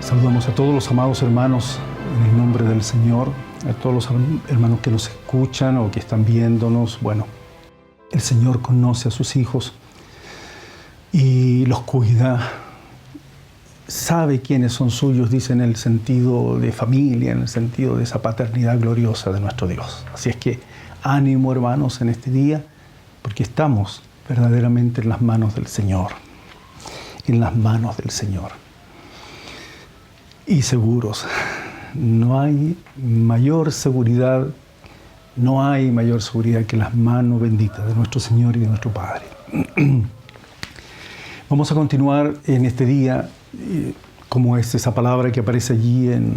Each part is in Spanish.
Saludamos a todos los amados hermanos en el nombre del Señor, a todos los hermanos que nos escuchan o que están viéndonos. Bueno, el Señor conoce a sus hijos y los cuida, sabe quiénes son suyos, dice, en el sentido de familia, en el sentido de esa paternidad gloriosa de nuestro Dios. Así es que ánimo, hermanos, en este día, porque estamos verdaderamente en las manos del Señor, en las manos del Señor. Y seguros, no hay mayor seguridad que las manos benditas de nuestro Señor y de nuestro Padre. Vamos a continuar en este día, como es esa palabra que aparece allí en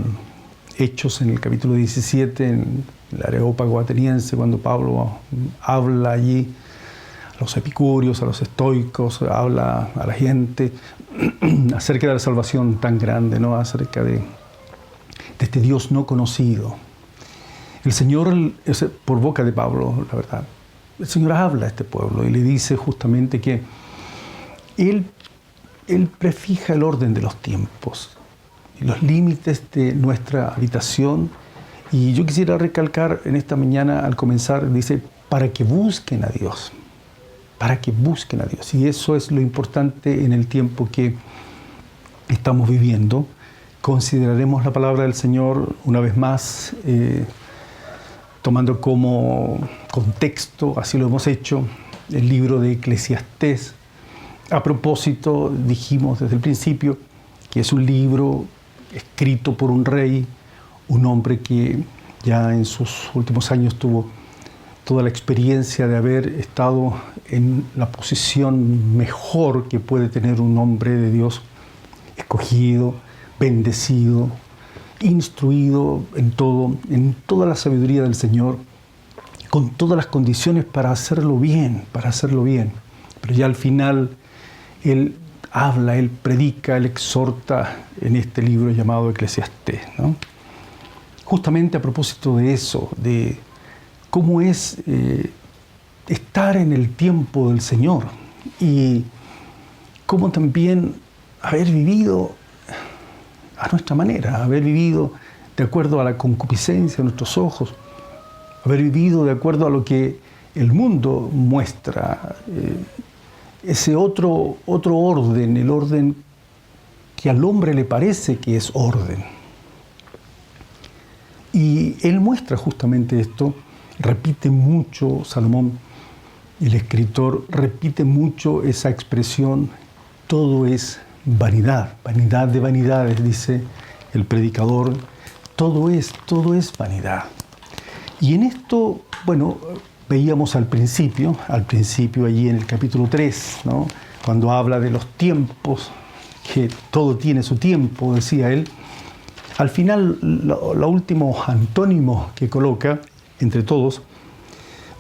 Hechos, en el capítulo 17, en el Areópago ateniense, cuando Pablo habla allí a los epicúreos, a los estoicos, habla a la gente acerca de la salvación tan grande, ¿no? Acerca de este Dios no conocido. El Señor, por boca de Pablo, la verdad, el Señor habla a este pueblo y le dice justamente que Él prefija el orden de los tiempos y los límites de nuestra habitación. Y yo quisiera recalcar en esta mañana, al comenzar, dice, para que busquen a Dios. Para que busquen a Dios. Y eso es lo importante en el tiempo que estamos viviendo. Consideraremos la palabra del Señor una vez más, tomando como contexto, así lo hemos hecho, el libro de Eclesiastés. A propósito, dijimos desde el principio que es un libro escrito por un rey, un hombre que ya en sus últimos años tuvo toda la experiencia de haber estado en la posición mejor que puede tener un hombre de Dios, escogido, bendecido, instruido en todo, en toda la sabiduría del Señor, con todas las condiciones para hacerlo bien, Pero ya al final Él habla, Él predica, Él exhorta en este libro llamado Eclesiastés, ¿no? Justamente a propósito de eso, de cómo es estar en el tiempo del Señor y cómo también haber vivido a nuestra manera, haber vivido de acuerdo a la concupiscencia de nuestros ojos, haber vivido de acuerdo a lo que el mundo muestra, ese otro orden, el orden que al hombre le parece que es orden. Y él muestra justamente esto. Repite mucho, Salomón, el escritor, repite mucho esa expresión, todo es vanidad, vanidad de vanidades, dice el predicador, todo es vanidad. Y en esto, bueno, veíamos al principio allí en el capítulo 3, ¿no? Cuando habla de los tiempos, que todo tiene su tiempo, decía él. Al final, los últimos antónimos que coloca entre todos,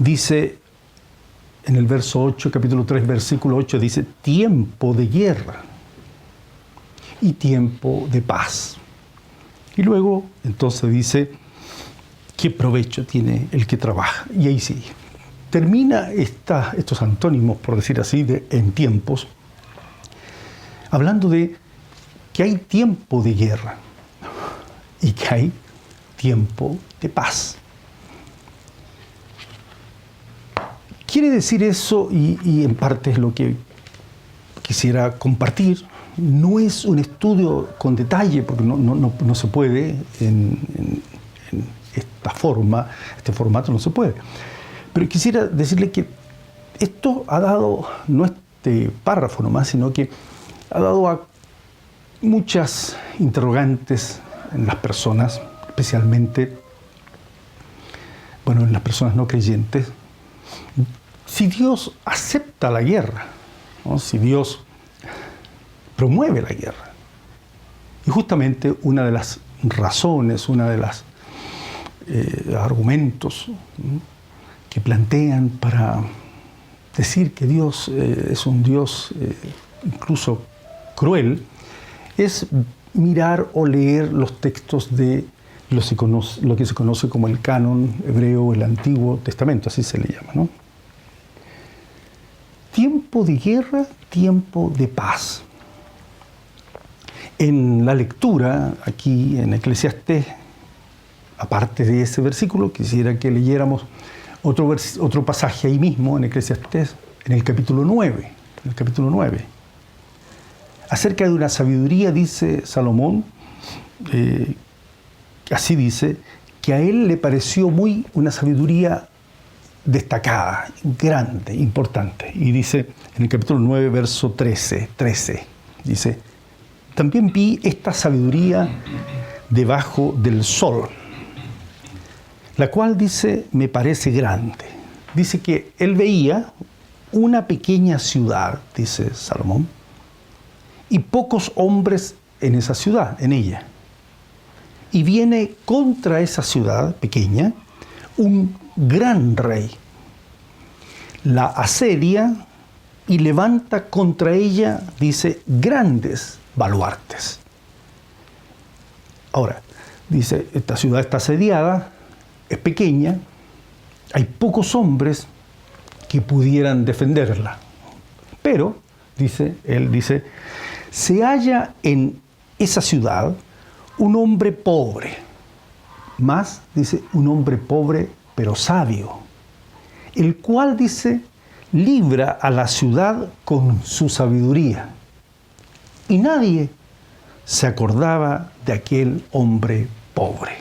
dice en el verso 8, capítulo 3, versículo 8, dice, tiempo de guerra y tiempo de paz. Y luego, entonces dice, ¿qué provecho tiene el que trabaja? Y ahí sigue. Termina estos antónimos, por decir así, en tiempos, hablando de que hay tiempo de guerra y que hay tiempo de paz. Quiere decir eso, y en parte es lo que quisiera compartir. No es un estudio con detalle, porque no se puede en esta forma, este formato no se puede. Pero quisiera decirle que esto ha dado, no este párrafo nomás, sino que ha dado a muchas interrogantes en las personas, especialmente, bueno, en las personas no creyentes. Si Dios acepta la guerra, ¿no? Si Dios promueve la guerra. Y justamente una de las razones, una de las argumentos, ¿no?, que plantean para decir que Dios es un Dios incluso cruel, es mirar o leer los textos de lo que se conoce como el canon hebreo, el Antiguo Testamento, así se le llama, ¿no? Tiempo de guerra, tiempo de paz. En la lectura, aquí en Eclesiastés, aparte de ese versículo, quisiera que leyéramos otro pasaje ahí mismo, en Eclesiastés, en el capítulo 9. En el capítulo 9. Acerca de una sabiduría, dice Salomón, así dice, que a él le pareció una sabiduría destacada, grande, importante. Y dice en el capítulo 9, verso 13, dice, también vi esta sabiduría debajo del sol, la cual, dice, me parece grande. Dice que él veía una pequeña ciudad, dice Salomón, y pocos hombres en esa ciudad, en ella. Y viene contra esa ciudad pequeña un gran rey. La asedia y levanta contra ella, dice, grandes baluartes. Ahora, dice, esta ciudad está asediada, es pequeña, hay pocos hombres que pudieran defenderla. Pero, él dice, se halla en esa ciudad un hombre pobre, más, dice, un hombre pobre pero sabio, el cual, dice, libra a la ciudad con su sabiduría. Y nadie se acordaba de aquel hombre pobre.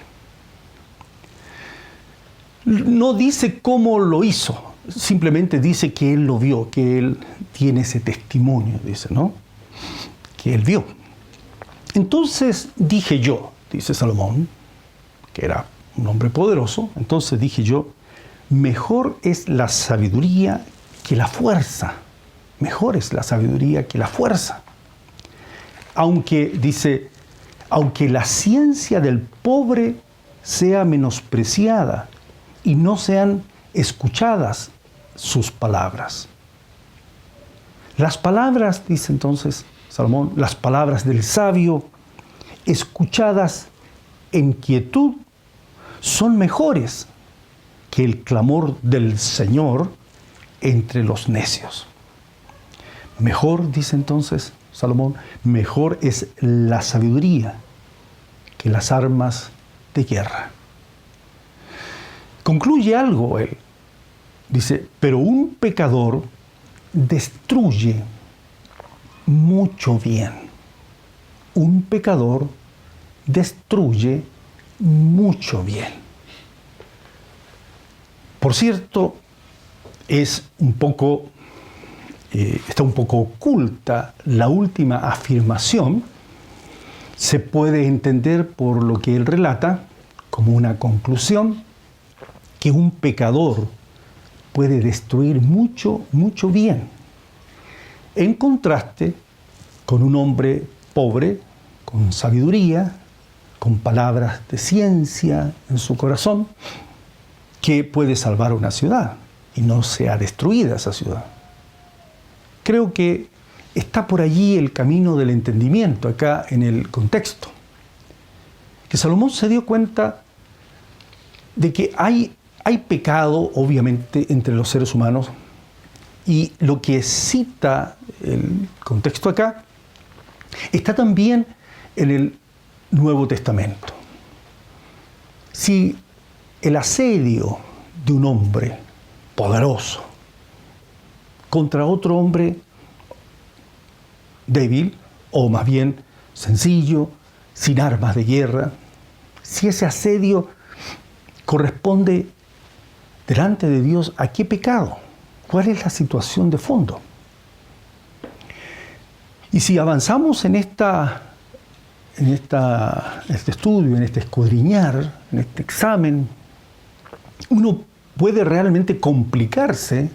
No dice cómo lo hizo, simplemente dice que él lo vio, que él tiene ese testimonio, dice, ¿no? Que él vio. Entonces dije yo, dice Salomón, que era un hombre poderoso, entonces dije yo, mejor es la sabiduría que la fuerza. Mejor es la sabiduría que la fuerza. Aunque, dice, aunque la ciencia del pobre sea menospreciada y no sean escuchadas sus palabras. Las palabras, dice entonces Salomón, las palabras del sabio, escuchadas en quietud, son mejores que el clamor del Señor entre los necios. Mejor, dice entonces Salomón, mejor es la sabiduría que las armas de guerra. Concluye algo él. Dice, pero un pecador destruye mucho bien. Un pecador destruye mucho bien. Por cierto, está un poco oculta la última afirmación. Se puede entender por lo que él relata como una conclusión que un pecador puede destruir mucho, mucho bien. En contraste con un hombre pobre, con sabiduría, con palabras de ciencia en su corazón, que puede salvar una ciudad y no sea destruida esa ciudad. Creo que está por allí el camino del entendimiento, acá en el contexto. Que Salomón se dio cuenta de que hay pecado, obviamente, entre los seres humanos, y lo que cita el contexto acá está también en el Nuevo Testamento. Si el asedio de un hombre poderoso contra otro hombre débil, o más bien sencillo, sin armas de guerra, si ese asedio corresponde delante de Dios, ¿a qué pecado? ¿Cuál es la situación de fondo? Y si avanzamos en este estudio, en este escudriñar, en este examen, uno puede realmente complicarse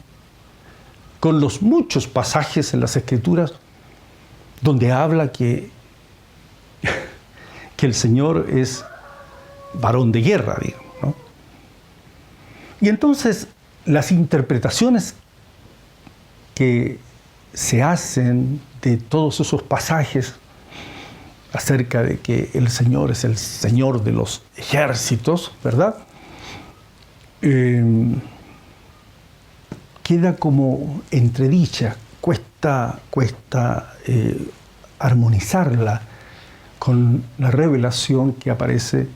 con los muchos pasajes en las Escrituras donde habla que el Señor es varón de guerra, digo, ¿no? Y entonces las interpretaciones que se hacen de todos esos pasajes acerca de que el Señor es el Señor de los ejércitos, ¿verdad? Queda como entredicha, cuesta armonizarla con la revelación que aparece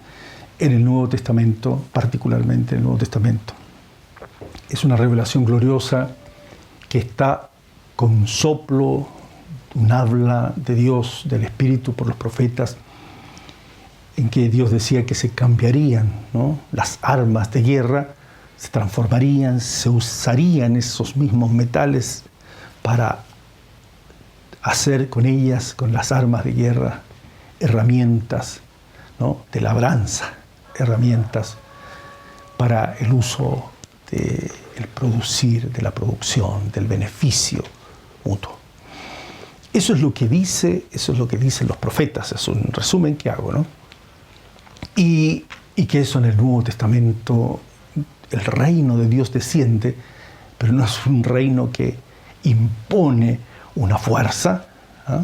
en el Nuevo Testamento, particularmente en el Nuevo Testamento. Es una revelación gloriosa que está con un soplo, un habla de Dios, del Espíritu por los profetas, en que Dios decía que se cambiarían, ¿no? Las armas de guerra, se transformarían, se usarían esos mismos metales para hacer con ellas, con las armas de guerra, herramientas, ¿no? De labranza, herramientas para el uso del producir, de la producción, del beneficio mutuo. Eso es lo que dicen los profetas, es un resumen que hago, ¿no? Y que eso en el Nuevo Testamento, el reino de Dios desciende, pero no es un reino que impone una fuerza, ¿ah?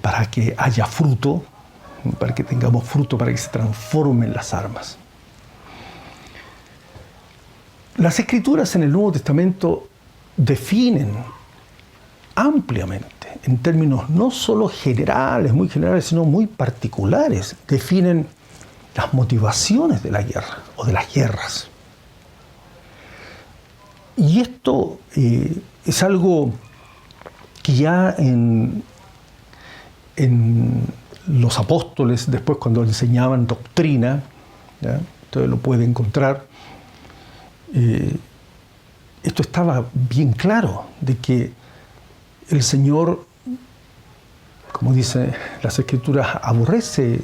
Para que haya fruto, para que tengamos fruto, para que se transformen las armas. Las Escrituras en el Nuevo Testamento definen ampliamente, en términos no solo generales, muy generales, sino muy particulares, definen las motivaciones de la guerra o de las guerras. Y esto es algo que ya en los apóstoles, después cuando enseñaban doctrina, ¿ya? Usted lo puede encontrar, esto estaba bien claro, de que el Señor, como dice las Escrituras, aborrece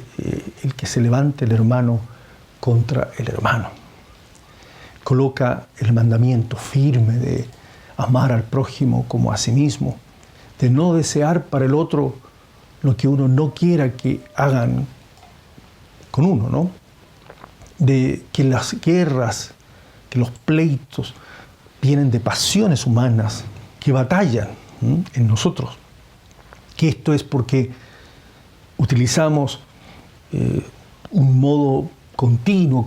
el que se levante el hermano contra el hermano. Coloca el mandamiento firme de amar al prójimo como a sí mismo, de no desear para el otro lo que uno no quiera que hagan con uno, ¿no? De que las guerras, que los pleitos vienen de pasiones humanas que batallan en nosotros. Que esto es porque utilizamos un modo continuo,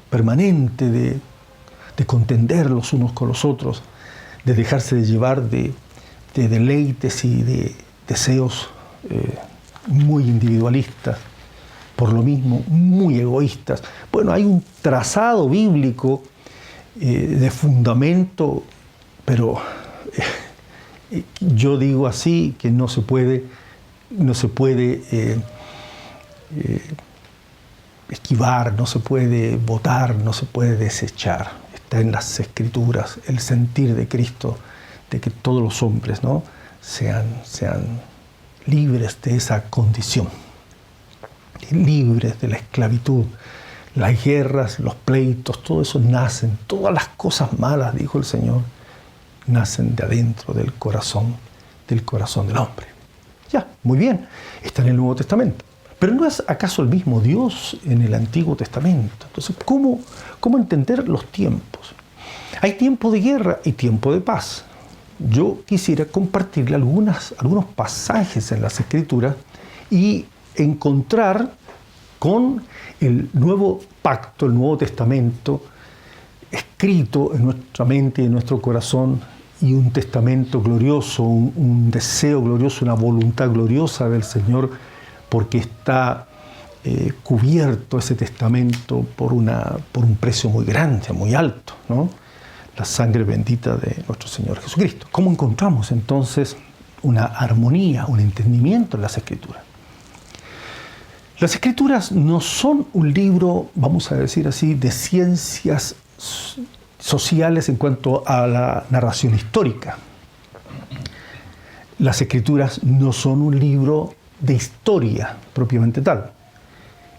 permanente de contender los unos con los otros, de dejarse de llevar de deleites y de deseos muy individualistas, por lo mismo muy egoístas. Bueno, hay un trazado bíblico de fundamento, pero yo digo así que no se puede esquivar, no se puede votar, no se puede desechar. Está en las Escrituras el sentir de Cristo, de que todos los hombres, ¿no? sean libres de esa condición, libres de la esclavitud. Las guerras, los pleitos, todo eso nacen, todas las cosas malas, dijo el Señor, nacen de adentro del corazón del hombre. Ya, muy bien, está en el Nuevo Testamento. Pero ¿no es acaso el mismo Dios en el Antiguo Testamento? Entonces, ¿cómo entender los tiempos? Hay tiempo de guerra y tiempo de paz. Yo quisiera compartirle algunos pasajes en las Escrituras y encontrar con el nuevo pacto, el Nuevo Testamento, escrito en nuestra mente y en nuestro corazón, y un testamento glorioso, un deseo glorioso, una voluntad gloriosa del Señor, porque está cubierto ese testamento por un precio muy grande, muy alto, ¿no? La sangre bendita de nuestro Señor Jesucristo. ¿Cómo encontramos entonces una armonía, un entendimiento en las Escrituras? Las Escrituras no son un libro, vamos a decir así, de ciencias sociales en cuanto a la narración histórica. Las Escrituras no son un libro de historia propiamente tal.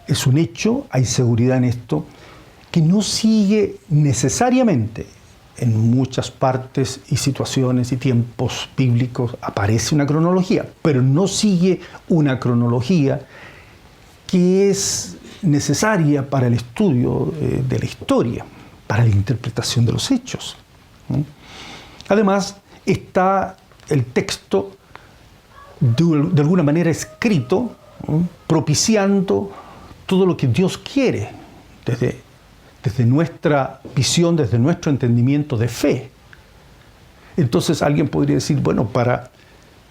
Es un hecho, hay seguridad en esto, que no sigue necesariamente en muchas partes y situaciones y tiempos bíblicos aparece una cronología, pero no sigue una cronología que es necesaria para el estudio de la historia, para la interpretación de los hechos. Además, está el texto de alguna manera escrito, propiciando todo lo que Dios quiere desde nuestra visión, desde nuestro entendimiento de fe. Entonces alguien podría decir, bueno, para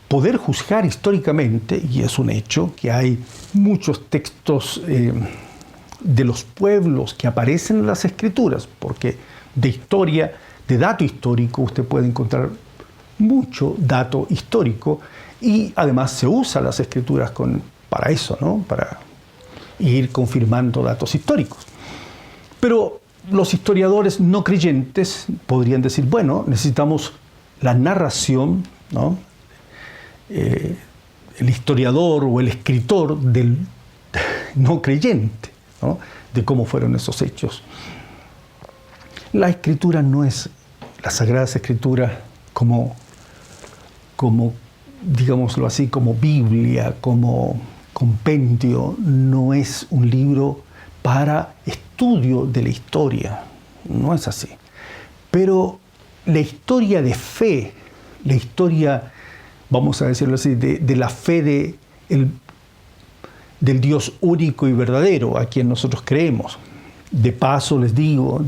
poder juzgar históricamente, y es un hecho, que hay muchos textos de los pueblos que aparecen en las Escrituras, porque de historia, de dato histórico, usted puede encontrar mucho dato histórico, y además se usa las Escrituras para eso, ¿no? Para ir confirmando datos históricos. Pero los historiadores no creyentes podrían decir, bueno, necesitamos la narración, ¿no? El historiador o el escritor del no creyente, ¿no? De cómo fueron esos hechos. La Escritura no es, las Sagradas Escrituras como digámoslo así, como Biblia, como compendio, no es un libro para estudio de la historia, no es así. Pero la historia de fe, la historia, vamos a decirlo así, de la fe del Dios único y verdadero, a quien nosotros creemos. De paso les digo,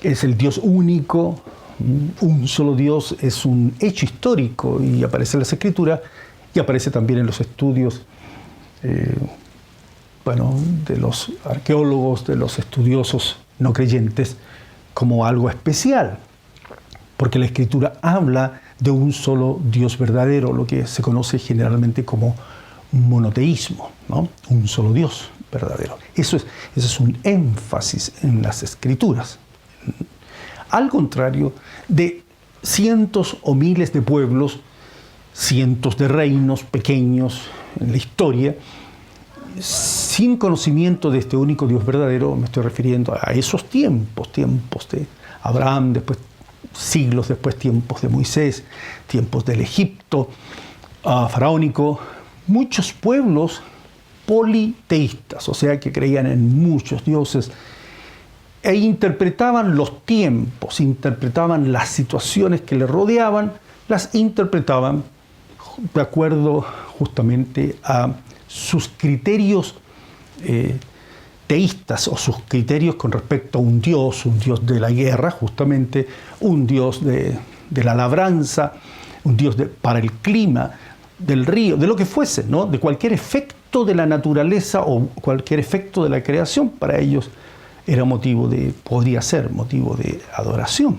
es el Dios único, un solo Dios, es un hecho histórico y aparece en las Escrituras y aparece también en los estudios de los arqueólogos, de los estudiosos no creyentes, como algo especial, porque la Escritura habla de un solo Dios verdadero, lo que se conoce generalmente como monoteísmo, ¿no? Un solo Dios verdadero. Eso es un énfasis en las Escrituras. Al contrario de cientos o miles de pueblos, cientos de reinos pequeños en la historia, sin conocimiento de este único Dios verdadero, me estoy refiriendo a esos tiempos de Abraham, después siglos después tiempos de Moisés, tiempos del Egipto faraónico, muchos pueblos politeístas, o sea que creían en muchos dioses, e interpretaban los tiempos, interpretaban las situaciones que les rodeaban, las interpretaban de acuerdo justamente a sus criterios teístas o sus criterios con respecto a un Dios de la guerra, justamente, un Dios de la labranza, un Dios para el clima, del río, de lo que fuese, ¿no? De cualquier efecto de la naturaleza o cualquier efecto de la creación, para ellos podría ser motivo de adoración.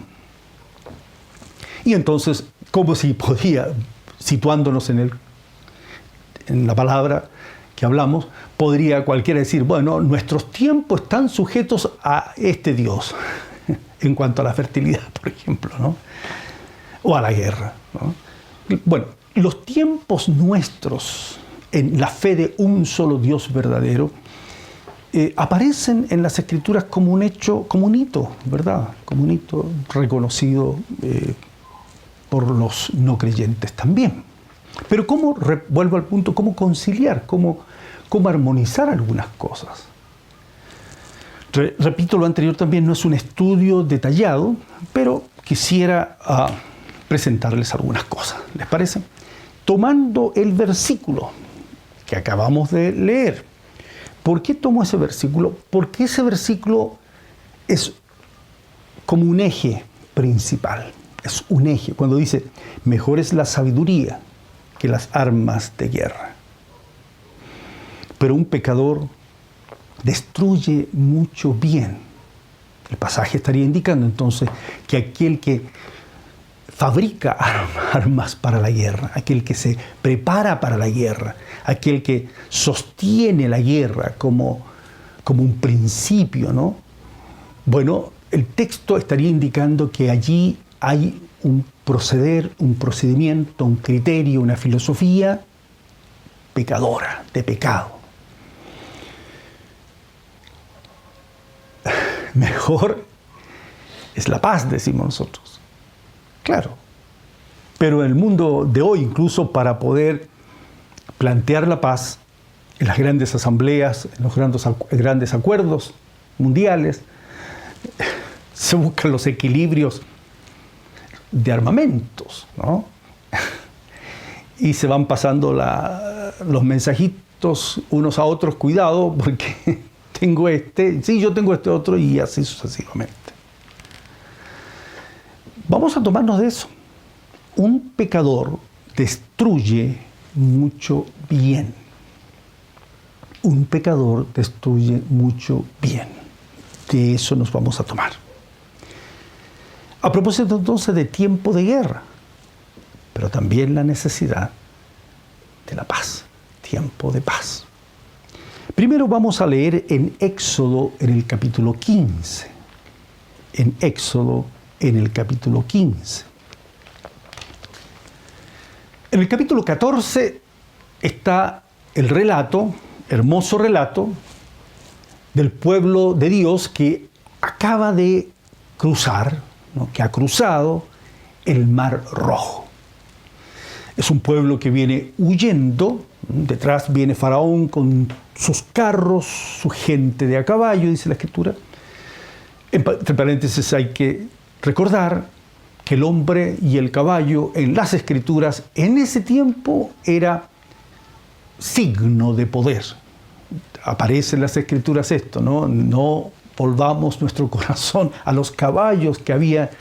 Y entonces, como si podía, situándonos en la palabra que hablamos, podría cualquiera decir, bueno, nuestros tiempos están sujetos a este Dios, en cuanto a la fertilidad, por ejemplo, ¿no? O a la guerra, ¿no? Bueno, los tiempos nuestros en la fe de un solo Dios verdadero aparecen en las Escrituras como un hecho, como un hito, ¿verdad? Como un hito reconocido por los no creyentes también. Pero vuelvo al punto, ¿cómo conciliar? ¿Cómo armonizar algunas cosas? Repito lo anterior también, no es un estudio detallado, pero quisiera presentarles algunas cosas, ¿les parece? Tomando el versículo que acabamos de leer. ¿Por qué tomo ese versículo? Porque ese versículo es como un eje principal. Es un eje. Cuando dice, mejor es la sabiduría que las armas de guerra. Pero un pecador destruye mucho bien. El pasaje estaría indicando entonces que aquel que fabrica armas para la guerra, aquel que se prepara para la guerra, aquel que sostiene la guerra como un principio, ¿no? Bueno, el texto estaría indicando que allí hay un proceder, un procedimiento, un criterio, una filosofía pecadora, de pecado. Mejor es la paz, decimos nosotros. Claro. Pero en el mundo de hoy, incluso para poder plantear la paz en las grandes asambleas, en los grandes acuerdos mundiales, se buscan los equilibrios de armamentos, ¿no? Y se van pasando los mensajitos unos a otros, cuidado, porque tengo yo tengo este otro, y así sucesivamente. Vamos a tomarnos de eso. un pecador destruye mucho bien. Un pecador destruye mucho bien. De eso nos vamos a tomar. A propósito entonces de tiempo de guerra, pero también la necesidad de la paz, tiempo de paz. Primero vamos a leer en Éxodo en el capítulo 15. En Éxodo en el capítulo 15. En el capítulo 14 está el relato, hermoso relato, del pueblo de Dios que acaba de cruzar, ¿no? Que ha cruzado el Mar Rojo. Es un pueblo que viene huyendo, detrás viene Faraón con sus carros, su gente de a caballo, dice la Escritura. Entre paréntesis hay que recordar que el hombre y el caballo en las Escrituras en ese tiempo era signo de poder. Aparece en las Escrituras esto, ¿no? No volvamos nuestro corazón a los caballos que había,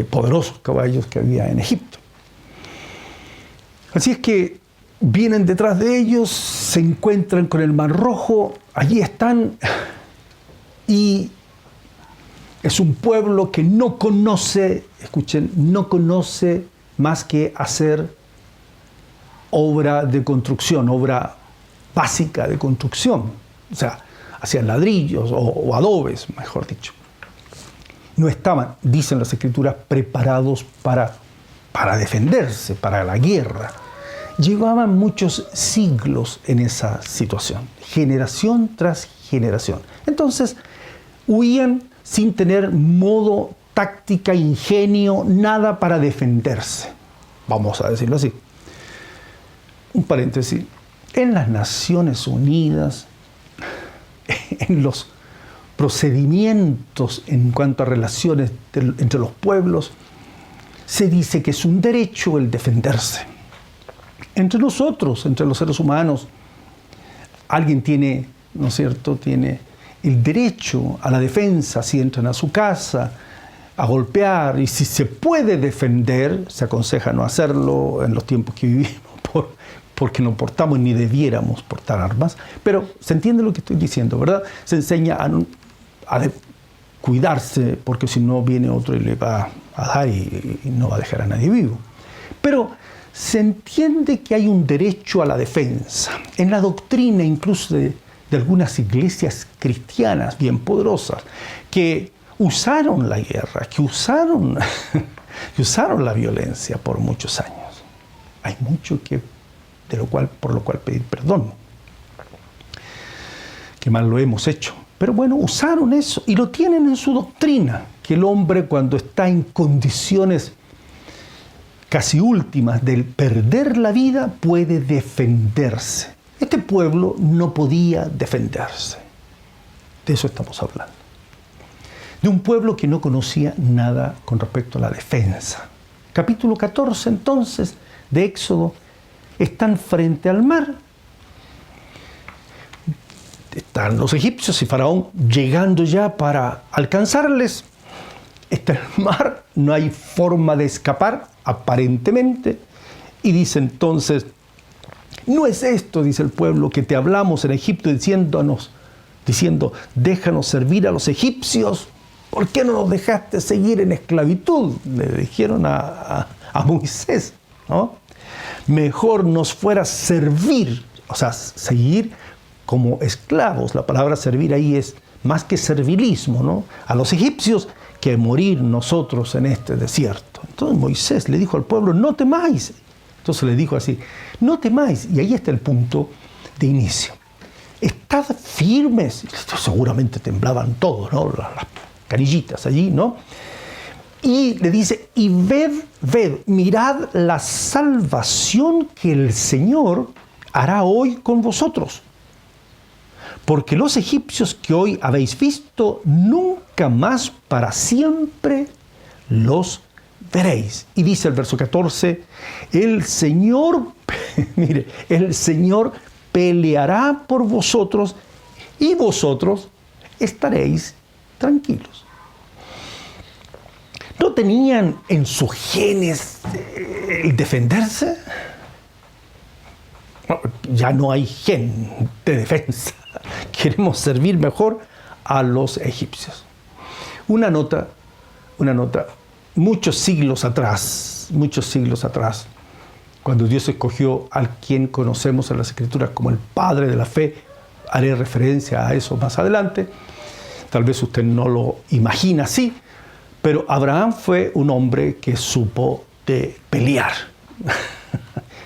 poderosos caballos que había en Egipto. Así es que vienen detrás de ellos, se encuentran con el Mar Rojo, allí están, y es un pueblo que no conoce, escuchen, no conoce más que hacer obra de construcción, obra básica de construcción. O sea, hacían ladrillos o adobes, mejor dicho. No estaban, dicen las Escrituras, preparados para defenderse, para la guerra. Llevaban muchos siglos en esa situación, generación tras generación. Entonces, huían sin tener modo, táctica, ingenio, nada para defenderse. Vamos a decirlo así. Un paréntesis. En las Naciones Unidas, en los procedimientos en cuanto a relaciones entre los pueblos, se dice que es un derecho el defenderse. Entre nosotros, entre los seres humanos, alguien tiene, ¿no es cierto?, tiene el derecho a la defensa si entran a su casa, a golpear, y si se puede defender, se aconseja no hacerlo en los tiempos que vivimos, porque no portamos ni debiéramos portar armas, pero se entiende lo que estoy diciendo, ¿verdad? Se enseña a cuidarse, porque si no viene otro y le va a dar y no va a dejar a nadie vivo. Pero se entiende que hay un derecho a la defensa. En la doctrina incluso de algunas iglesias cristianas bien poderosas, que usaron la guerra, que usaron la violencia por muchos años. Hay mucho por lo cual pedir perdón. Que mal lo hemos hecho. Pero bueno, usaron eso y lo tienen en su doctrina, que el hombre cuando está en condiciones casi últimas del perder la vida puede defenderse. Este pueblo no podía defenderse. De eso estamos hablando. De un pueblo que no conocía nada con respecto a la defensa. Capítulo 14 entonces de Éxodo. Están frente al mar. Están los egipcios y Faraón llegando ya para alcanzarles. Está el mar, no hay forma de escapar, aparentemente. Y dice entonces, no es esto, dice el pueblo, que te hablamos en Egipto diciendo, déjanos servir a los egipcios. ¿Por qué no nos dejaste seguir en esclavitud? Le dijeron a Moisés, ¿no? Mejor nos fuera servir, o sea, seguir como esclavos. La palabra servir ahí es más que servilismo, ¿no? A los egipcios que morir nosotros en este desierto. Entonces Moisés le dijo al pueblo, no temáis. Entonces le dijo así, no temáis. Y ahí está el punto de inicio. Estad firmes. Seguramente temblaban todos, ¿no? Las canillitas allí, ¿no? Y le dice, y ved, mirad la salvación que el Señor hará hoy con vosotros. Porque los egipcios que hoy habéis visto, nunca más para siempre los veréis. Y dice el verso 14, el Señor, mire, el Señor peleará por vosotros y vosotros estaréis tranquilos. ¿No tenían en sus genes el defenderse? Ya no hay gen de defensa. Queremos servir mejor a los egipcios. Una nota, muchos siglos atrás, cuando Dios escogió al quien conocemos en las Escrituras como el Padre de la fe, haré referencia a eso más adelante. Tal vez usted no lo imagina así, pero Abraham fue un hombre que supo de pelear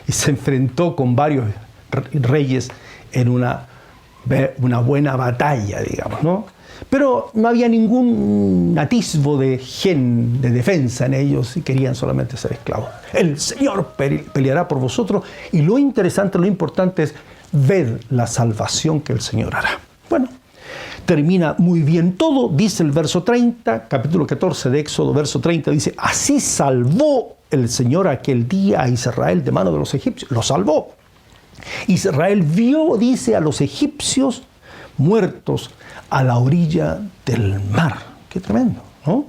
y se enfrentó con varios reyes en una buena batalla, digamos, ¿no? Pero no había ningún atisbo de gen de defensa en ellos y querían solamente ser esclavos. El Señor peleará por vosotros, y lo interesante, lo importante es ver la salvación que el Señor hará. Bueno, termina muy bien todo, dice el verso 30, capítulo 14 de Éxodo, verso 30, dice: así salvó el Señor aquel día a Israel de mano de los egipcios. Lo salvó. Israel vio, dice, a los egipcios muertos a la orilla del mar. Qué tremendo, ¿no?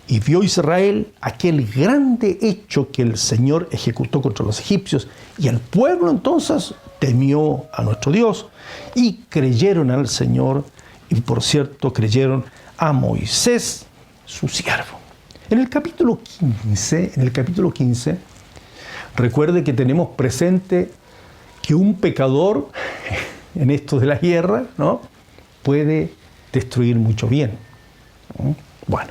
Y vio Israel aquel grande hecho que el Señor ejecutó contra los egipcios, y el pueblo entonces temió a nuestro Dios y creyeron al Señor, y por cierto creyeron a Moisés, su siervo. En el capítulo 15, recuerde que tenemos presente que un pecador en esto de la guerra, ¿no?, puede destruir mucho bien, ¿no? Bueno,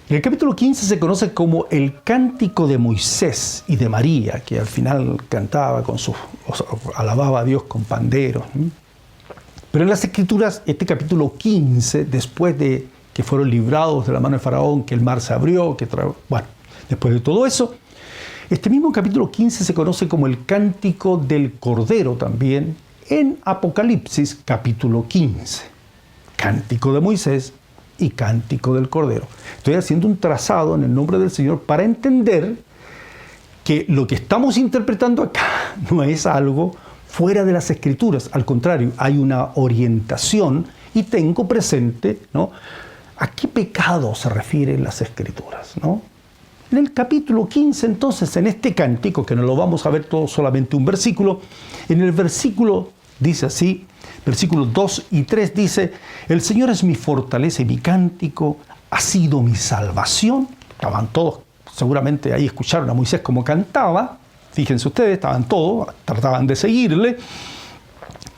en el capítulo 15 se conoce como el cántico de Moisés y de María, que al final cantaba alababa a Dios con panderos, ¿no? Pero en las Escrituras, este capítulo 15, después de que fueron librados de la mano de Faraón, que el mar se abrió, después de todo eso, este mismo capítulo 15 se conoce como el Cántico del Cordero también en Apocalipsis capítulo 15. Cántico de Moisés y Cántico del Cordero. Estoy haciendo un trazado en el nombre del Señor para entender que lo que estamos interpretando acá no es algo fuera de las Escrituras. Al contrario, hay una orientación y tengo presente, ¿no?, a qué pecado se refieren las Escrituras, ¿no? En el capítulo 15, entonces, en este cántico, que no lo vamos a ver todo, solamente un versículo, en el versículo dice así, versículos 2 y 3 dice: el Señor es mi fortaleza y mi cántico, ha sido mi salvación. Estaban todos, seguramente ahí escucharon a Moisés como cantaba, fíjense ustedes, estaban todos, trataban de seguirle.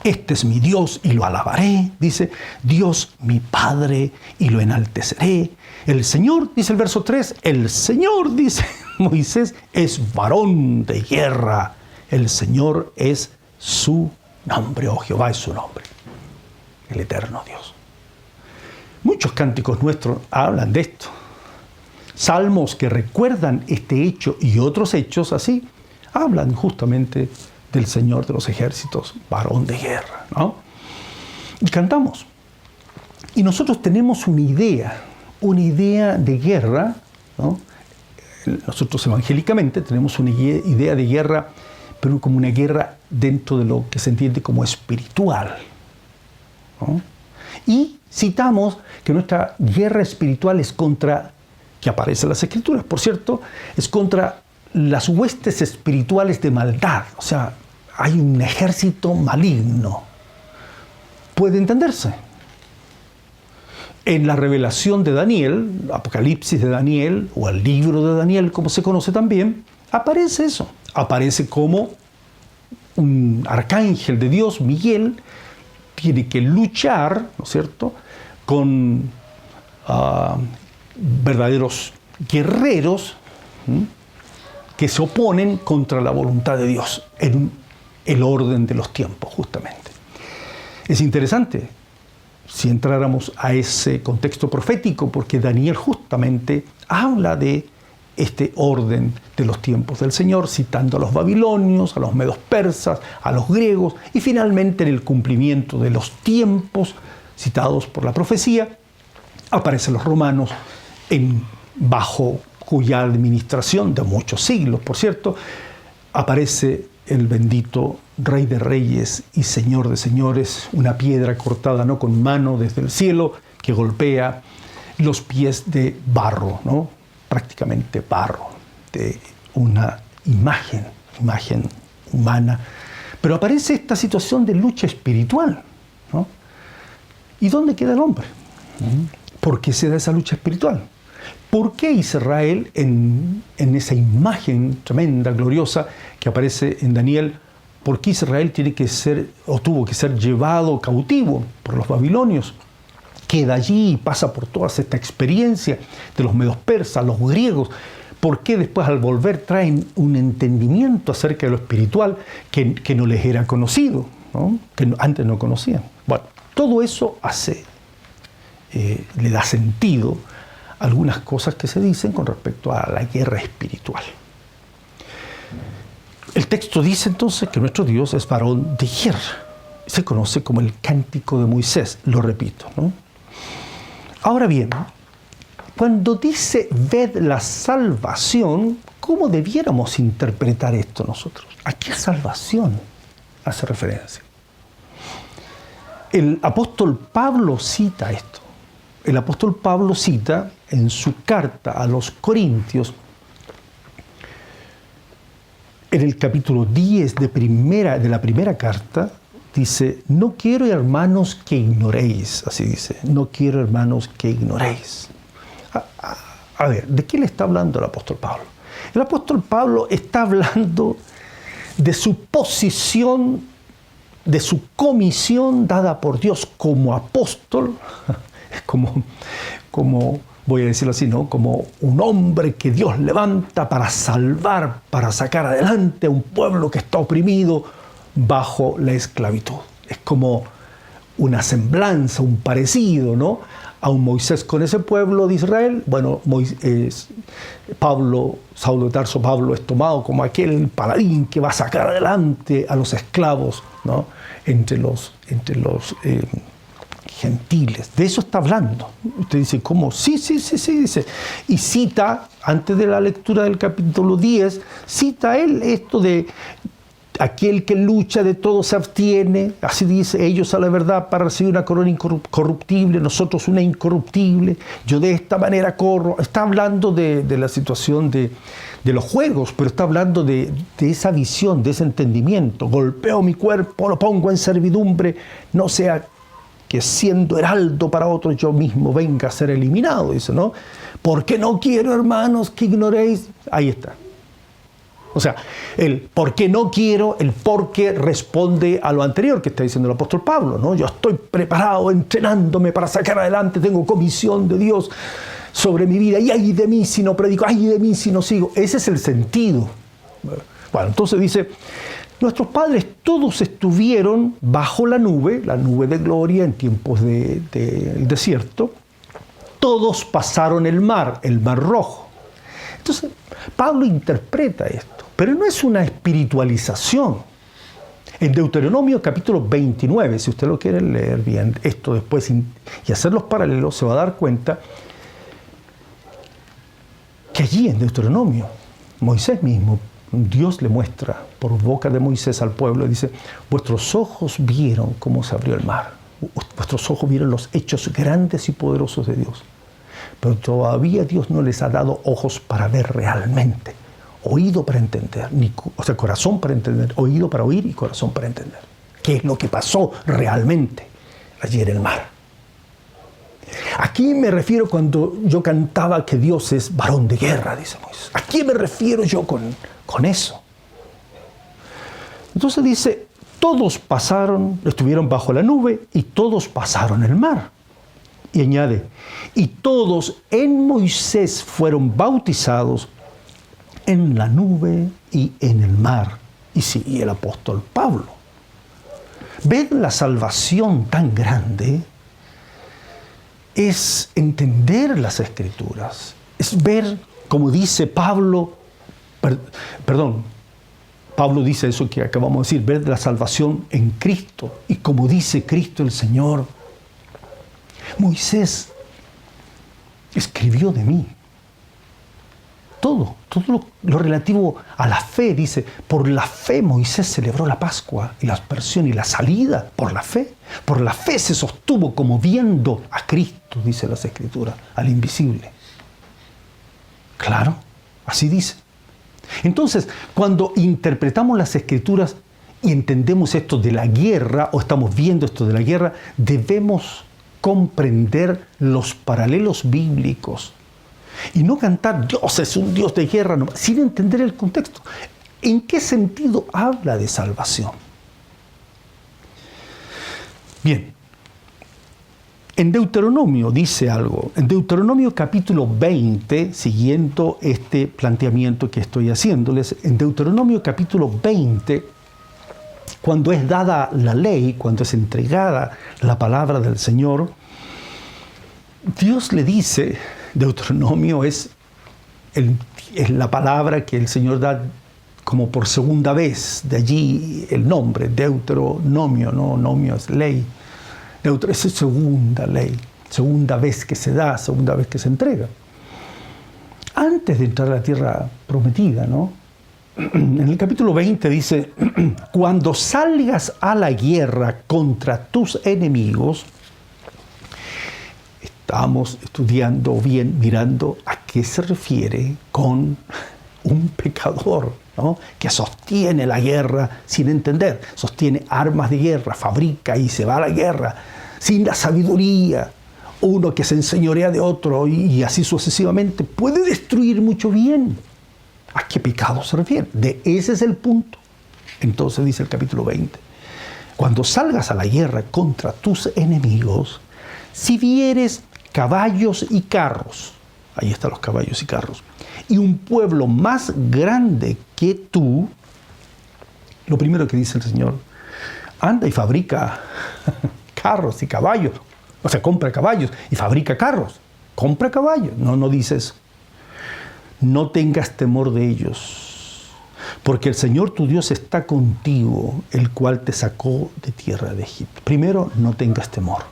Este es mi Dios y lo alabaré, dice, Dios mi Padre y lo enalteceré. El Señor, dice el verso 3, el Señor, dice Moisés, es varón de guerra. El Señor es su nombre, oh Jehová es su nombre, el eterno Dios. Muchos cánticos nuestros hablan de esto. Salmos que recuerdan este hecho y otros hechos así, hablan justamente del Señor de los ejércitos, varón de guerra, ¿no? Y cantamos. Y nosotros tenemos una idea de guerra, ¿no? Nosotros evangélicamente tenemos una idea de guerra, pero como una guerra dentro de lo que se entiende como espiritual, ¿no? Y citamos que nuestra guerra espiritual es contra, que aparece en las Escrituras, por cierto, es contra las huestes espirituales de maldad. O sea, hay un ejército maligno. Puede entenderse. En la revelación de Daniel, Apocalipsis de Daniel, o el libro de Daniel, como se conoce también, aparece eso. Aparece como un arcángel de Dios, Miguel, tiene que luchar, ¿no es cierto?, con verdaderos guerreros, que se oponen contra la voluntad de Dios en el orden de los tiempos, justamente. Es interesante si entráramos a ese contexto profético, porque Daniel justamente habla de este orden de los tiempos del Señor, citando a los babilonios, a los medos persas, a los griegos, y finalmente en el cumplimiento de los tiempos citados por la profecía, aparecen los romanos bajo cuya administración, de muchos siglos, por cierto, aparece el bendito Rey de Reyes y Señor de Señores, una piedra cortada no con mano desde el cielo, que golpea los pies de barro, ¿no? Prácticamente barro, de una imagen humana. Pero aparece esta situación de lucha espiritual, ¿no? ¿Y dónde queda el hombre? ¿Por qué se da esa lucha espiritual? ¿Por qué Israel, en esa imagen tremenda, gloriosa, que aparece en Daniel, por qué Israel tiene que ser, o tuvo que ser llevado cautivo por los babilonios? Queda allí y pasa por toda esta experiencia de los medos persas, los griegos. ¿Por qué después al volver traen un entendimiento acerca de lo espiritual que no les era conocido, ¿no? Que antes no conocían? Bueno, todo eso le da sentido a algunas cosas que se dicen con respecto a la guerra espiritual. El texto dice entonces que nuestro Dios es varón de guerra. Se conoce como el cántico de Moisés, lo repito, ¿no? Ahora bien, cuando dice ved la salvación, ¿cómo debiéramos interpretar esto nosotros? ¿A qué salvación hace referencia? El apóstol Pablo cita esto. El apóstol Pablo cita en su carta a los Corintios, en el capítulo 10 de la primera carta, dice, no quiero, hermanos, que ignoréis. Así dice, no quiero, hermanos, que ignoréis. A ver, ¿de qué le está hablando el apóstol Pablo? El apóstol Pablo está hablando de su posición, de su comisión dada por Dios como apóstol, como voy a decirlo así, ¿no? Como un hombre que Dios levanta para salvar, para sacar adelante a un pueblo que está oprimido bajo la esclavitud. Es como una semblanza, un parecido, ¿no? A un Moisés con ese pueblo de Israel. Bueno, Saulo de Tarso, Pablo es tomado como aquel paladín que va a sacar adelante a los esclavos, ¿no? entre los gentiles. De eso está hablando. Usted dice, ¿cómo? Sí, dice. Y cita, antes de la lectura del capítulo 10, cita él esto de aquel que lucha de todo se abstiene, así dice, ellos a la verdad para recibir una corona incorruptible, nosotros una incorruptible, yo de esta manera corro. Está hablando de la situación de los juegos, pero está hablando de esa visión, de ese entendimiento. Golpeo mi cuerpo, lo pongo en servidumbre, no sea que siendo heraldo para otros yo mismo venga a ser eliminado, dice, ¿no? Porque no quiero, hermanos, que ignoréis. Ahí está. O sea, el por qué no quiero, el por qué responde a lo anterior que está diciendo el apóstol Pablo, ¿no? Yo estoy preparado, entrenándome para sacar adelante, tengo comisión de Dios sobre mi vida, y ay de mí si no predico, ay de mí si no sigo. Ese es el sentido. Bueno, entonces dice, nuestros padres todos estuvieron bajo la nube de gloria en tiempos del desierto, todos pasaron el mar Rojo. Entonces, Pablo interpreta esto, pero no es una espiritualización. En Deuteronomio capítulo 29, si usted lo quiere leer bien, esto después y hacer los paralelos, se va a dar cuenta que allí en Deuteronomio, Moisés mismo, Dios le muestra por boca de Moisés al pueblo y dice, vuestros ojos vieron cómo se abrió el mar, vuestros ojos vieron los hechos grandes y poderosos de Dios. Pero todavía Dios no les ha dado ojos para ver realmente, oído para entender, corazón para entender, oído para oír y corazón para entender. ¿Qué es lo que pasó realmente allí en el mar? Aquí me refiero cuando yo cantaba que Dios es varón de guerra, dice Moisés. ¿A qué me refiero yo con eso? Entonces dice, todos estuvieron bajo la nube y todos pasaron el mar. Y añade, y todos en Moisés fueron bautizados en la nube y en el mar. Y sí, y el apóstol Pablo. Ver la salvación tan grande es entender las Escrituras, es ver, como dice Pablo, Pablo dice eso que acabamos de decir, ver la salvación en Cristo, y como dice Cristo el Señor, Moisés escribió de mí. todo lo relativo a la fe. Dice, por la fe Moisés celebró la Pascua y la aspersión y la salida, por la fe. Por la fe se sostuvo como viendo a Cristo, dice las Escrituras, al invisible. Claro, así dice. Entonces, cuando interpretamos las Escrituras y entendemos esto de la guerra, o estamos viendo esto de la guerra, debemos comprender los paralelos bíblicos y no cantar Dios es un Dios de guerra, no, sin entender el contexto. ¿En qué sentido habla de salvación? Bien, en Deuteronomio dice algo. En Deuteronomio capítulo 20, siguiendo este planteamiento que estoy haciéndoles, en Deuteronomio capítulo 20, cuando es dada la ley, cuando es entregada la palabra del Señor, Dios le dice, Deuteronomio es la palabra que el Señor da como por segunda vez, de allí el nombre, Deuteronomio, no, nomio es ley. Deutero es segunda ley, segunda vez que se da, segunda vez que se entrega. Antes de entrar a la tierra prometida, ¿no? En el capítulo 20 dice, cuando salgas a la guerra contra tus enemigos, estamos estudiando bien, mirando a qué se refiere con un pecador, ¿no? Que sostiene la guerra sin entender, sostiene armas de guerra, fabrica y se va a la guerra sin la sabiduría. Uno que se enseñorea de otro y así sucesivamente puede destruir mucho bien. ¿A qué pecado se refiere? Ese es el punto. Entonces dice el capítulo 20, cuando salgas a la guerra contra tus enemigos, si vieres caballos y carros, ahí están los caballos y carros, y un pueblo más grande que tú, lo primero que dice el Señor, anda y fabrica carros y caballos, o sea, compra caballos y fabrica carros, compra caballos, no dice eso. No tengas temor de ellos, porque el Señor tu Dios está contigo, el cual te sacó de tierra de Egipto. Primero, no tengas temor.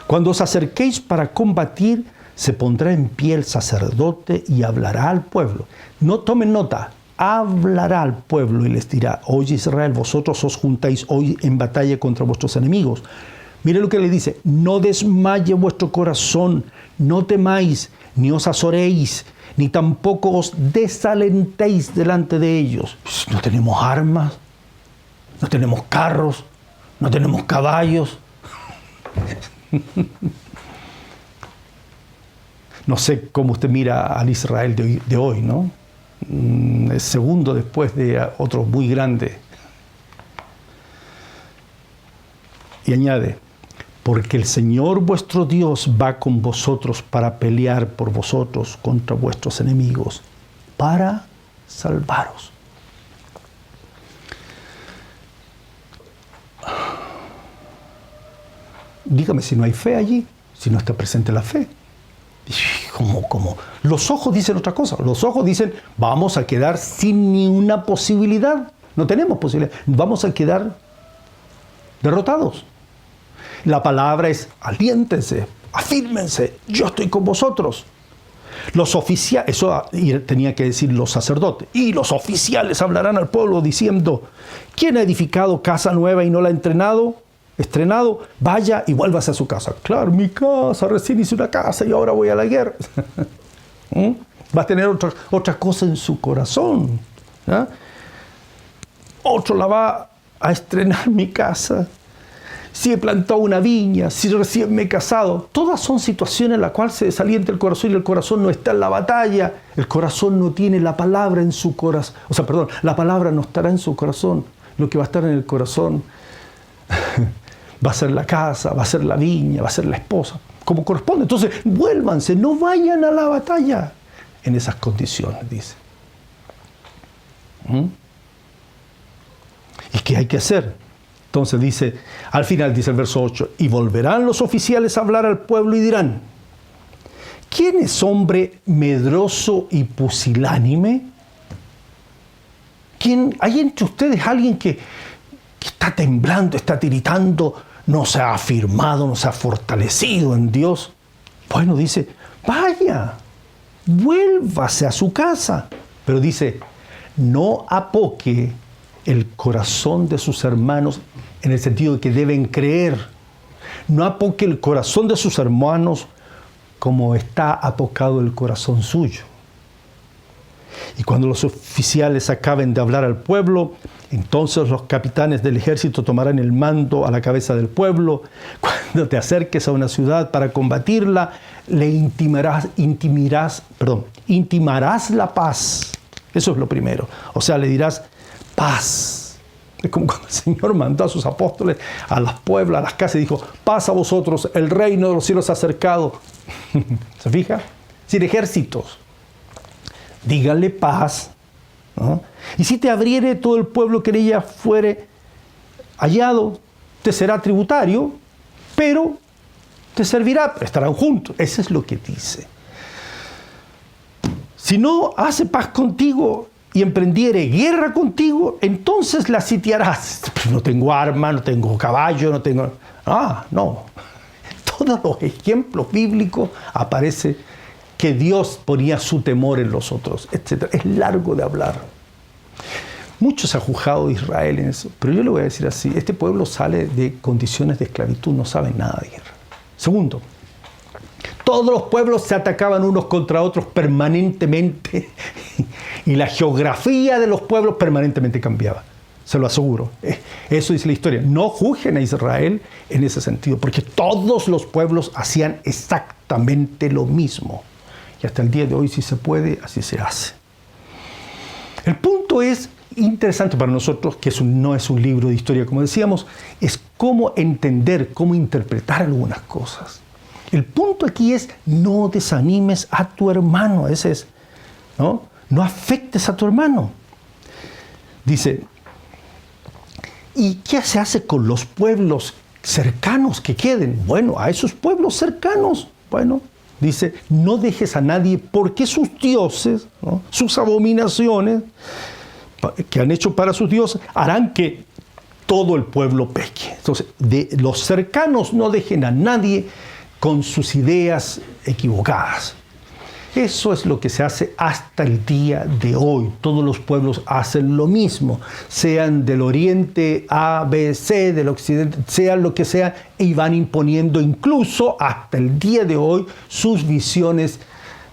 Cuando os acerquéis para combatir, se pondrá en pie el sacerdote y hablará al pueblo. No tomen nota, hablará al pueblo y les dirá, oye Israel, vosotros os juntáis hoy en batalla contra vuestros enemigos. Mire lo que le dice, no desmaye vuestro corazón, no temáis, ni os azoréis, ni tampoco os desalentéis delante de ellos. Pues no tenemos armas, no tenemos carros, no tenemos caballos. No sé cómo usted mira al Israel de hoy, ¿no? Es segundo después de otro muy grande. Y añade, porque el Señor vuestro Dios va con vosotros para pelear por vosotros contra vuestros enemigos, para salvaros. Dígame si no hay fe allí, si no está presente la fe. ¿Cómo? Los ojos dicen otra cosa. Los ojos dicen, vamos a quedar sin ni una posibilidad. No tenemos posibilidad. Vamos a quedar derrotados. La palabra es, aliéntense, afírmense, yo estoy con vosotros. Los oficiales, eso tenía que decir los sacerdotes, y los oficiales hablarán al pueblo diciendo, ¿quién ha edificado casa nueva y no la ha estrenado? Vaya y vuélvase a su casa. Claro, mi casa, recién hice una casa y ahora voy a la guerra. Va a tener otra cosa en su corazón. ¿Ya? Otro la va a estrenar mi casa. Si he plantado una viña, si recién me he casado. Todas son situaciones en las cuales se desalienta el corazón y el corazón no está en la batalla. El corazón no tiene la palabra en su corazón. La palabra no estará en su corazón. Lo que va a estar en el corazón va a ser la casa, va a ser la viña, va a ser la esposa, como corresponde. Entonces, vuélvanse, no vayan a la batalla en esas condiciones, dice. ¿Y qué hay que hacer? Entonces dice, al final dice el verso 8, y volverán los oficiales a hablar al pueblo y dirán, ¿quién es hombre medroso y pusilánime? ¿Hay entre ustedes alguien que está temblando, está tiritando, no se ha afirmado, no se ha fortalecido en Dios? Bueno, dice, vaya, vuélvase a su casa. Pero dice, no apoque el corazón de sus hermanos en el sentido de que deben creer. No apoque el corazón de sus hermanos como está apocado el corazón suyo. Y cuando los oficiales acaben de hablar al pueblo, entonces los capitanes del ejército tomarán el mando a la cabeza del pueblo. Cuando te acerques a una ciudad para combatirla, le intimarás la paz. Eso es lo primero. O sea, le dirás paz. Es como cuando el Señor mandó a sus apóstoles a los pueblos, a las casas, y dijo, paz a vosotros, el reino de los cielos se ha acercado. ¿Se fija? Sin ejércitos. Díganle paz, ¿no? Y si te abriere todo el pueblo que en ella fuere hallado, te será tributario, pero te servirá, estarán juntos. Eso es lo que dice. Si no hace paz contigo y emprendiere guerra contigo, entonces la sitiarás. No tengo arma, no tengo caballo, no tengo... no. Todos los ejemplos bíblicos aparece que Dios ponía su temor en los otros, etc. Es largo de hablar. Mucho se ha juzgado de Israel en eso, pero yo le voy a decir así, este pueblo sale de condiciones de esclavitud, no saben nada de guerra. Segundo, todos los pueblos se atacaban unos contra otros permanentemente y la geografía de los pueblos permanentemente cambiaba. Se lo aseguro. Eso dice la historia. No juzguen a Israel en ese sentido, porque todos los pueblos hacían exactamente lo mismo. Y hasta el día de hoy, si se puede, así se hace. El punto es interesante para nosotros, que no es un libro de historia, como decíamos, es cómo entender, cómo interpretar algunas cosas. El punto aquí es, no desanimes a tu hermano. Ese es, ¿no? No afectes a tu hermano. Dice, ¿y qué se hace con los pueblos cercanos que queden? Bueno, a esos pueblos cercanos, dice, no dejes a nadie, porque sus dioses, ¿no?, sus abominaciones que han hecho para sus dioses, harán que todo el pueblo peque. Entonces, de los cercanos no dejen a nadie con sus ideas equivocadas. Eso es lo que se hace hasta el día de hoy. Todos los pueblos hacen lo mismo, sean del oriente A, B, C, del occidente, sea lo que sea, y van imponiendo incluso hasta el día de hoy sus visiones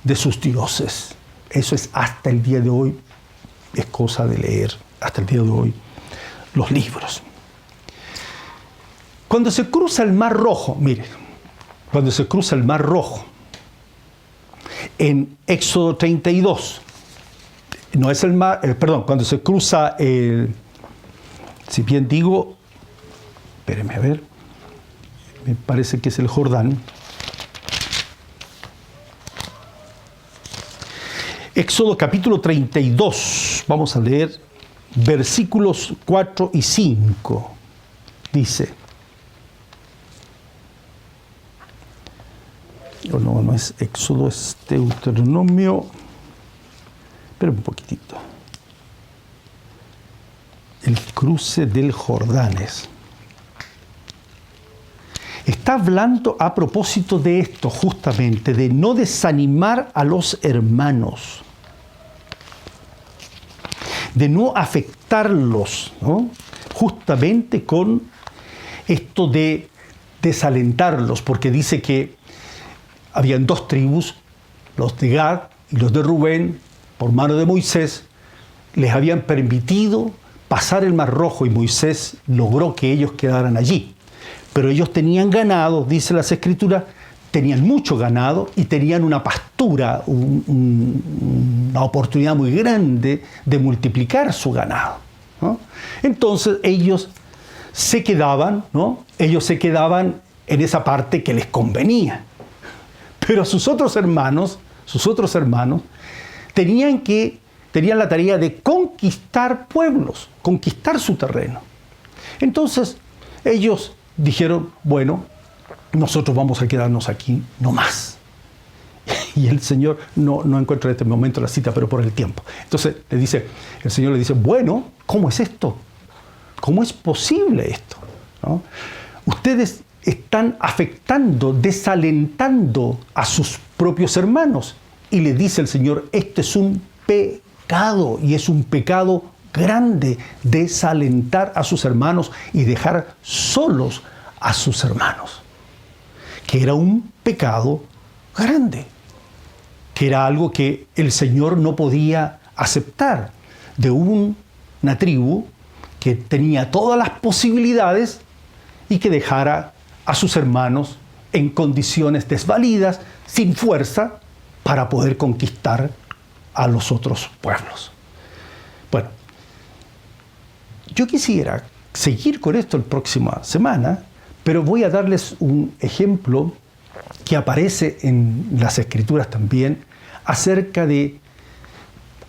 de sus dioses. Eso es hasta el día de hoy, es cosa de leer hasta el día de hoy los libros. Cuando se cruza el Mar Rojo, mire, cuando se cruza el Mar Rojo, en Éxodo 32, no es el mar, cuando se cruza si bien digo, espérenme a ver, me parece que es el Jordán. Éxodo capítulo 32, vamos a leer versículos 4 y 5, dice, no es Éxodo, es Deuteronomio, pero un poquitito. El cruce del Jordán está hablando a propósito de esto, justamente, de no desanimar a los hermanos, de no afectarlos, ¿no?, justamente con esto de desalentarlos, porque dice que habían dos tribus, los de Gad y los de Rubén, por mano de Moisés, les habían permitido pasar el Mar Rojo y Moisés logró que ellos quedaran allí. Pero ellos tenían ganado, dice las Escrituras, tenían mucho ganado y tenían una pastura, una oportunidad muy grande de multiplicar su ganado, ¿no? Entonces ellos se quedaban, ¿no? Ellos se quedaban en esa parte que les convenía. Pero sus otros hermanos tenían la tarea de conquistar pueblos, conquistar su terreno. Entonces ellos dijeron, bueno, nosotros vamos a quedarnos aquí no más. Y el Señor, no encuentro en este momento la cita, pero por el tiempo. Entonces el Señor le dice, bueno, ¿cómo es esto? ¿Cómo es posible esto? ¿No? Ustedes están afectando, desalentando a sus propios hermanos y le dice el Señor, este es un pecado, y es un pecado grande, desalentar a sus hermanos y dejar solos a sus hermanos. Que era un pecado grande, que era algo que el Señor no podía aceptar de una tribu que tenía todas las posibilidades y que dejara a sus hermanos en condiciones desvalidas, sin fuerza, para poder conquistar a los otros pueblos. Bueno, yo quisiera seguir con esto la próxima semana, pero voy a darles un ejemplo que aparece en las Escrituras también acerca de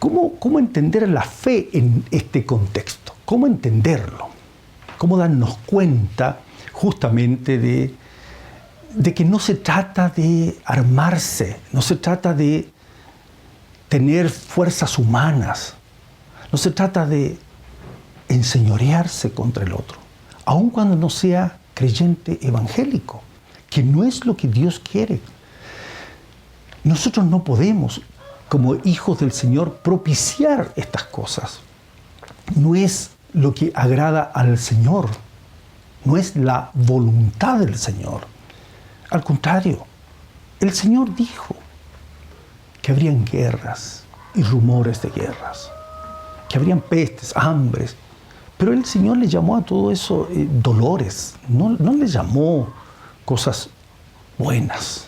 cómo entender la fe en este contexto, cómo entenderlo, cómo darnos cuenta justamente de que no se trata de armarse, no se trata de tener fuerzas humanas, no se trata de enseñorearse contra el otro, aun cuando no sea creyente evangélico, que no es lo que Dios quiere. Nosotros no podemos, como hijos del Señor, propiciar estas cosas. No es lo que agrada al Señor, no es la voluntad del Señor. Al contrario, el Señor dijo que habrían guerras y rumores de guerras, que habrían pestes, hambres, pero el Señor le llamó a todo eso dolores, no le llamó cosas buenas.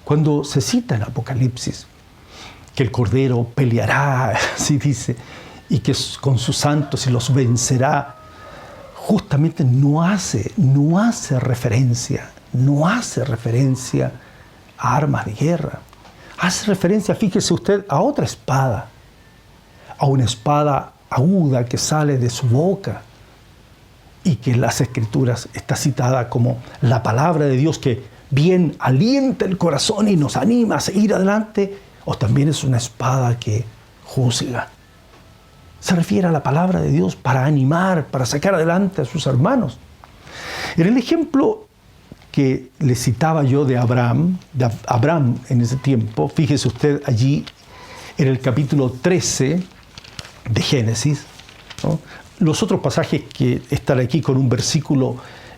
Cuando se cita en Apocalipsis que el Cordero peleará, así dice, y que con sus santos y los vencerá, justamente no hace referencia a armas de guerra. Hace referencia, fíjese usted, a otra espada, a una espada aguda que sale de su boca y que en las Escrituras está citada como la palabra de Dios que bien alienta el corazón y nos anima a seguir adelante, o también es una espada que juzga. Se refiere a la palabra de Dios para animar, para sacar adelante a sus hermanos. En el ejemplo que le citaba yo de Abraham en ese tiempo, fíjese usted allí en el capítulo 13 de Génesis, ¿no? Los otros pasajes que están aquí con un versículo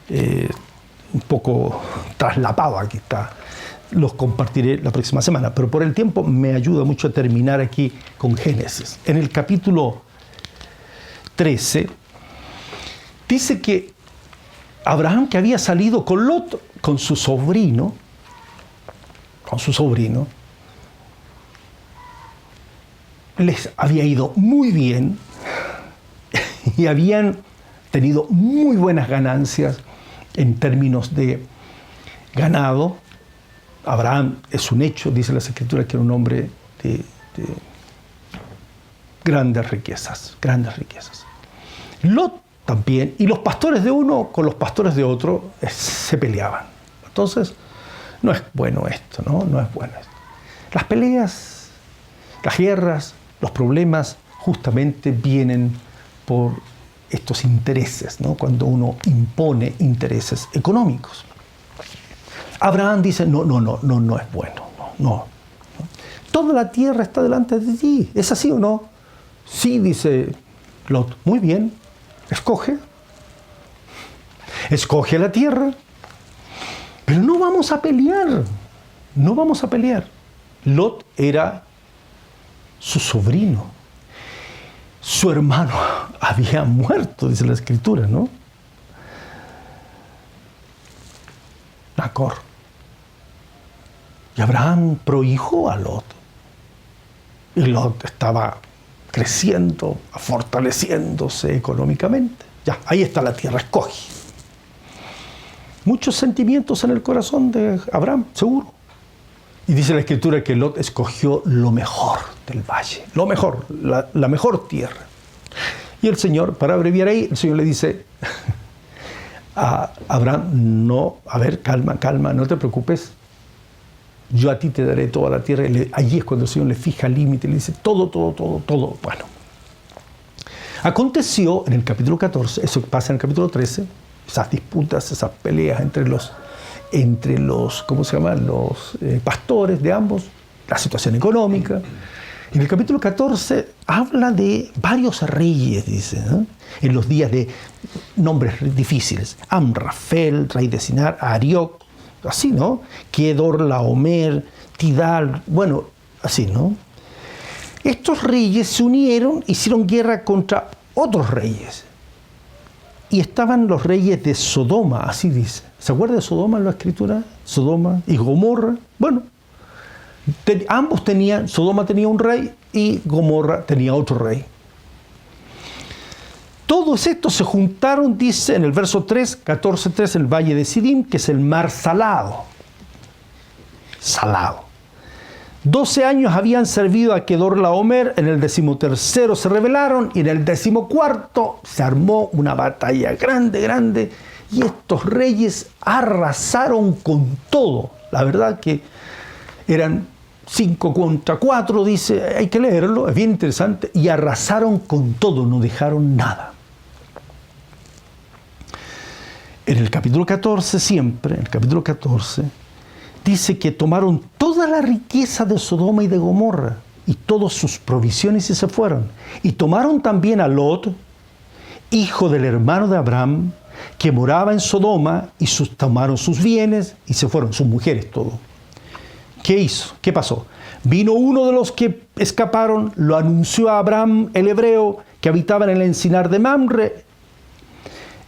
un poco traslapado, aquí está, los compartiré la próxima semana, pero por el tiempo me ayuda mucho a terminar aquí con Génesis. En el capítulo 13 dice que Abraham, que había salido con Lot, con su sobrino, les había ido muy bien y habían tenido muy buenas ganancias en términos de ganado. Abraham, es un hecho, dice las Escrituras, que era un hombre de grandes riquezas. Lot también, y los pastores de uno con los pastores de otro se peleaban. Entonces, no es bueno esto, ¿no? No es bueno esto. Las peleas, las guerras, los problemas justamente vienen por estos intereses, ¿no? Cuando uno impone intereses económicos. Abraham dice, no es bueno, no. Toda la tierra está delante de ti, ¿es así o no? Sí, dice Lot, muy bien, escoge la tierra, pero no vamos a pelear. Lot era su sobrino. Su hermano había muerto, dice la Escritura, ¿no? Nacor. Y Abraham prohijó a Lot. Y Lot estaba creciendo, fortaleciéndose económicamente. Ya, ahí está la tierra, escoge. Muchos sentimientos en el corazón de Abraham, seguro. Y dice la Escritura que Lot escogió lo mejor del valle, lo mejor, la mejor tierra. Y el Señor, para abreviar ahí, el Señor le dice a Abraham, calma, no te preocupes, yo a ti te daré toda la tierra. Allí es cuando el Señor le fija límite, le dice todo. Bueno, aconteció en el capítulo 14, eso pasa en el capítulo 13, esas disputas, esas peleas entre los ¿cómo se llaman? Los pastores de ambos la situación económica. En el capítulo 14 habla de varios reyes, dice, ¿no? En los días de nombres difíciles. Amrafel, rey de Sinar, Arioc, así, ¿no? Kedorlaomer, Tidal, bueno, así, ¿no? Estos reyes se unieron, hicieron guerra contra otros reyes. Y estaban los reyes de Sodoma, así dice. ¿Se acuerda de Sodoma en la Escritura? Sodoma y Gomorra. Bueno, ambos tenían, Sodoma tenía un rey y Gomorra tenía otro rey. Todos estos se juntaron, dice en el verso 3, 14:3, en el valle de Sidim, que es el mar salado. Salado. 12 años habían servido a Kedorlaomer, en el 13º se rebelaron y en el 14º se armó una batalla grande y estos reyes arrasaron con todo. La verdad que eran 5 contra 4, dice, hay que leerlo, es bien interesante, y arrasaron con todo, no dejaron nada. En el capítulo 14 siempre, en el capítulo 14, dice que tomaron toda la riqueza de Sodoma y de Gomorra y todas sus provisiones y se fueron. Y tomaron también a Lot, hijo del hermano de Abraham, que moraba en Sodoma, y tomaron sus bienes y se fueron, sus mujeres, todo. ¿Qué hizo? ¿Qué pasó? Vino uno de los que escaparon, lo anunció a Abraham, el hebreo, que habitaba en el encinar de Mamre,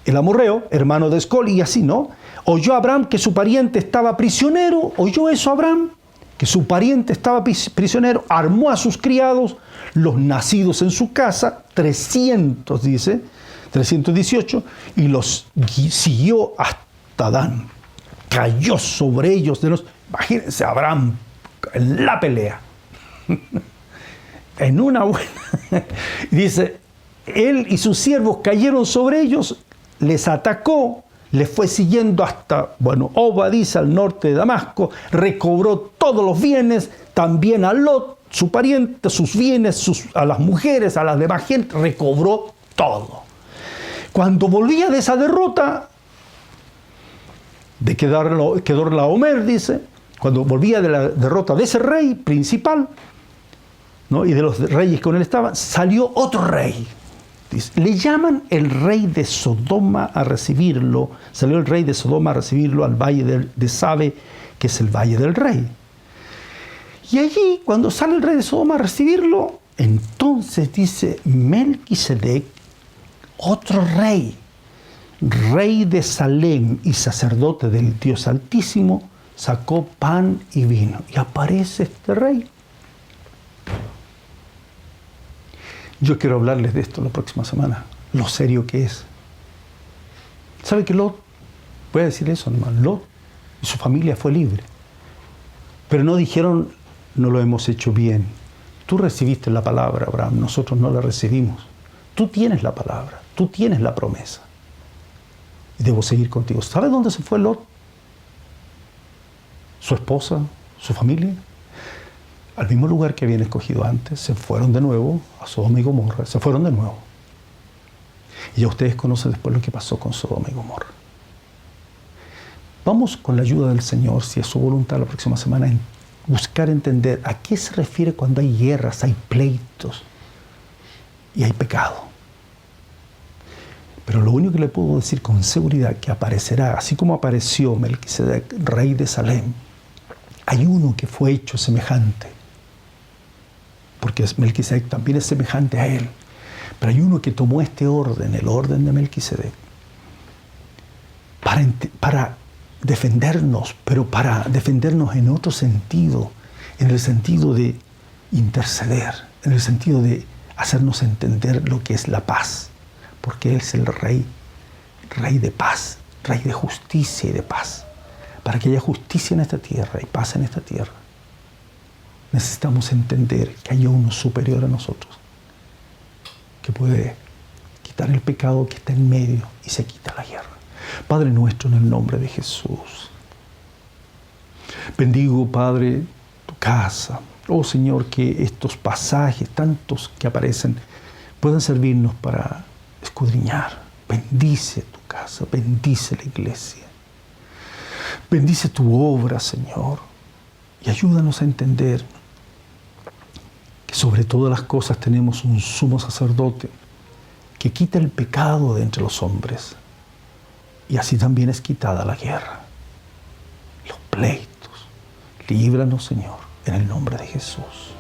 el amorreo, hermano de Escol, y así, ¿no? Oyó Abraham que su pariente estaba prisionero. ¿Oyó eso Abraham? Que su pariente estaba prisionero. Armó a sus criados, los nacidos en su casa, 300, dice, 318, y los siguió hasta Dan. Cayó sobre ellos de los... Imagínense Abraham en la pelea. En una buena... Dice, él y sus siervos cayeron sobre ellos, les atacó, les fue siguiendo hasta, Oba, dice, al norte de Damasco, recobró todos los bienes, también a Lot, su pariente, sus bienes, a las mujeres, a las demás gente, recobró todo. Cuando volvía de esa derrota, de Kedorlaomer, dice, cuando volvía de la derrota de ese rey principal, ¿no? Y de los reyes que con él estaban, salió otro rey. Le llaman el rey de Sodoma a recibirlo. Salió el rey de Sodoma a recibirlo al valle de Sabe, que es el valle del rey. Y allí, cuando sale el rey de Sodoma a recibirlo, entonces dice Melquisedec, otro rey, rey de Salem y sacerdote del Dios Altísimo, sacó pan y vino. Y aparece este rey. Yo quiero hablarles de esto la próxima semana, lo serio que es. ¿Sabe que Lot, voy a decir eso nomás, Lot y su familia fue libre? Pero no dijeron, no lo hemos hecho bien. Tú recibiste la palabra, Abraham, nosotros no la recibimos. Tú tienes la palabra, tú tienes la promesa. Y debo seguir contigo. ¿Sabe dónde se fue Lot? Su esposa, su familia. Al mismo lugar que habían escogido antes, se fueron de nuevo a Sodoma y Gomorra, se fueron de nuevo. Y ya ustedes conocen después lo que pasó con Sodoma y Gomorra. Vamos con la ayuda del Señor, si es su voluntad, la próxima semana, en buscar entender a qué se refiere cuando hay guerras, hay pleitos y hay pecado. Pero lo único que le puedo decir con seguridad que aparecerá, así como apareció Melquisedec, rey de Salem, hay uno que fue hecho semejante, porque Melquisedec también es semejante a él. Pero hay uno que tomó este orden, el orden de Melquisedec, para defendernos, pero para defendernos en otro sentido, en el sentido de interceder, en el sentido de hacernos entender lo que es la paz, porque Él es el Rey, Rey de paz, Rey de justicia y de paz. Para que haya justicia en esta tierra y paz en esta tierra, necesitamos entender que hay uno superior a nosotros, que puede quitar el pecado que está en medio y se quita la guerra. Padre nuestro, en el nombre de Jesús, bendigo, Padre, tu casa. Oh Señor, que estos pasajes, tantos que aparecen, puedan servirnos para escudriñar. Bendice tu casa, bendice la iglesia. Bendice tu obra, Señor, y ayúdanos a entender sobre todas las cosas tenemos un sumo sacerdote que quita el pecado de entre los hombres, y así también es quitada la guerra, los pleitos. Líbranos, Señor, en el nombre de Jesús.